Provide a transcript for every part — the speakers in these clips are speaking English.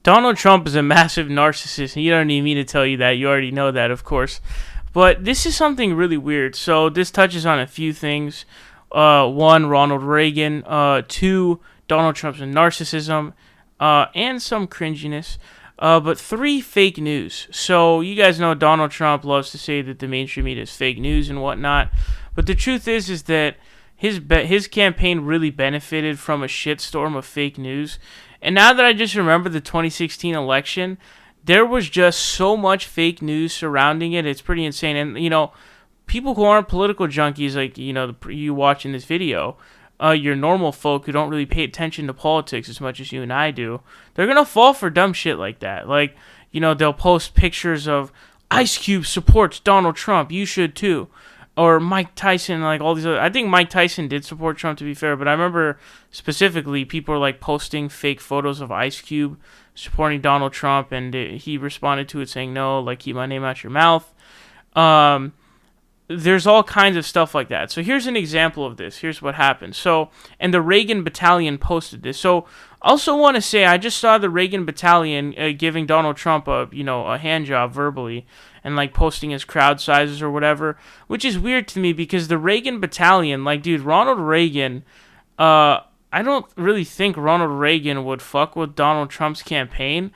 Donald Trump is a massive narcissist, and you don't need me to tell you that. You already know that, of course. But this is something really weird. So this touches on a few things. One, Ronald Reagan. Two, Donald Trump's narcissism, and some cringiness. But three, fake news. So you guys know Donald Trump loves to say that the mainstream media is fake news and whatnot. But the truth is that his campaign really benefited from a shitstorm of fake news. And now that I just remember the 2016 election, there was just so much fake news surrounding it. It's pretty insane. And, people who aren't political junkies, like, you watching this video, your normal folk who don't really pay attention to politics as much as you and I do, they're going to fall for dumb shit like that. Like, they'll post pictures of Ice Cube supports Donald Trump. You should too. Or Mike Tyson, like all these other... I think Mike Tyson did support Trump, to be fair, but I remember specifically people were like posting fake photos of Ice Cube supporting Donald Trump, and he responded to it saying, no, like, keep my name out your mouth. There's all kinds of stuff like that. So here's an example of this. Here's what happened. So, and the Reagan Battalion posted this. So, also want to say, I just saw the Reagan Battalion giving Donald Trump a hand job verbally, and like posting his crowd sizes or whatever, which is weird to me because the Reagan Battalion, like, dude, Ronald Reagan, I don't really think Ronald Reagan would fuck with Donald Trump's campaign.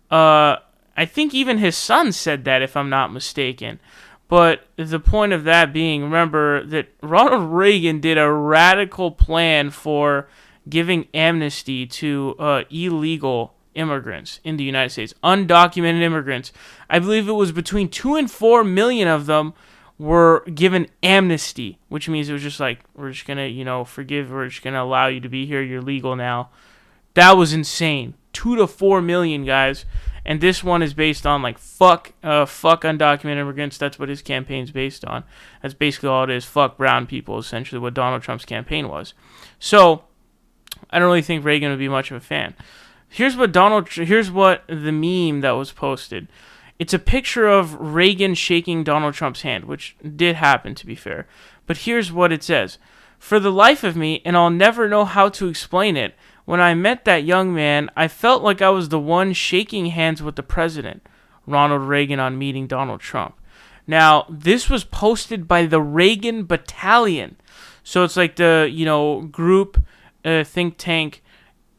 I think even his son said that, if I'm not mistaken. But the point of that being, remember that Ronald Reagan did a radical plan for giving amnesty to illegal immigrants in the United States, undocumented immigrants. I believe it was between 2 and 4 million of them were given amnesty, which means it was just like, we're just gonna, forgive, we're just gonna allow you to be here, you're legal now. That was insane. 2 to 4 million, guys. And this one is based on, like, fuck undocumented immigrants. That's what his campaign's based on. That's basically all it is. Fuck brown people, essentially what Donald Trump's campaign was. So, I don't really think Reagan would be much of a fan. Here's what the meme that was posted. It's a picture of Reagan shaking Donald Trump's hand, which did happen, to be fair. But here's what it says. For the life of me, and I'll never know how to explain it, when I met that young man, I felt like I was the one shaking hands with the president, Ronald Reagan, on meeting Donald Trump. Now, this was posted by the Reagan Battalion. So it's like the, group, think tank,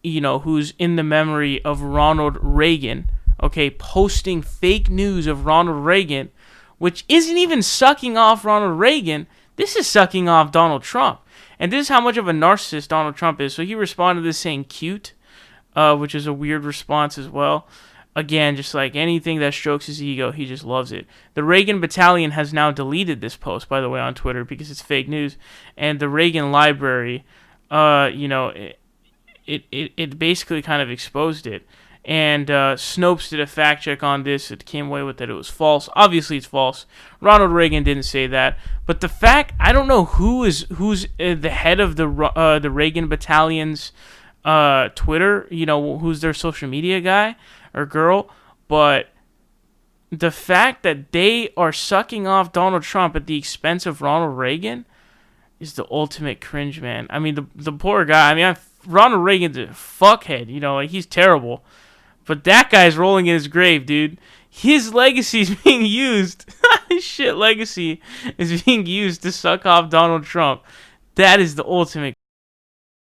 who's in the memory of Ronald Reagan, okay, posting fake news of Ronald Reagan, which isn't even sucking off Ronald Reagan. This is sucking off Donald Trump. And this is how much of a narcissist Donald Trump is. So he responded to this saying cute, which is a weird response as well. Again, just like anything that strokes his ego, he just loves it. The Reagan Battalion has now deleted this post, by the way, on Twitter because it's fake news. And the Reagan Library, it basically kind of exposed it. And Snopes did a fact check on this. It came away with that it was false. Obviously, it's false. Ronald Reagan didn't say that. But the fact, I don't know who's the head of the Reagan Battalion's Twitter. Who's their social media guy or girl. But the fact that they are sucking off Donald Trump at the expense of Ronald Reagan is the ultimate cringe, man. I mean, the poor guy. Ronald Reagan's a fuckhead. Like, he's terrible. But that guy's rolling in his grave, dude. His legacy is being used. His shit legacy is being used to suck off Donald Trump. That is the ultimate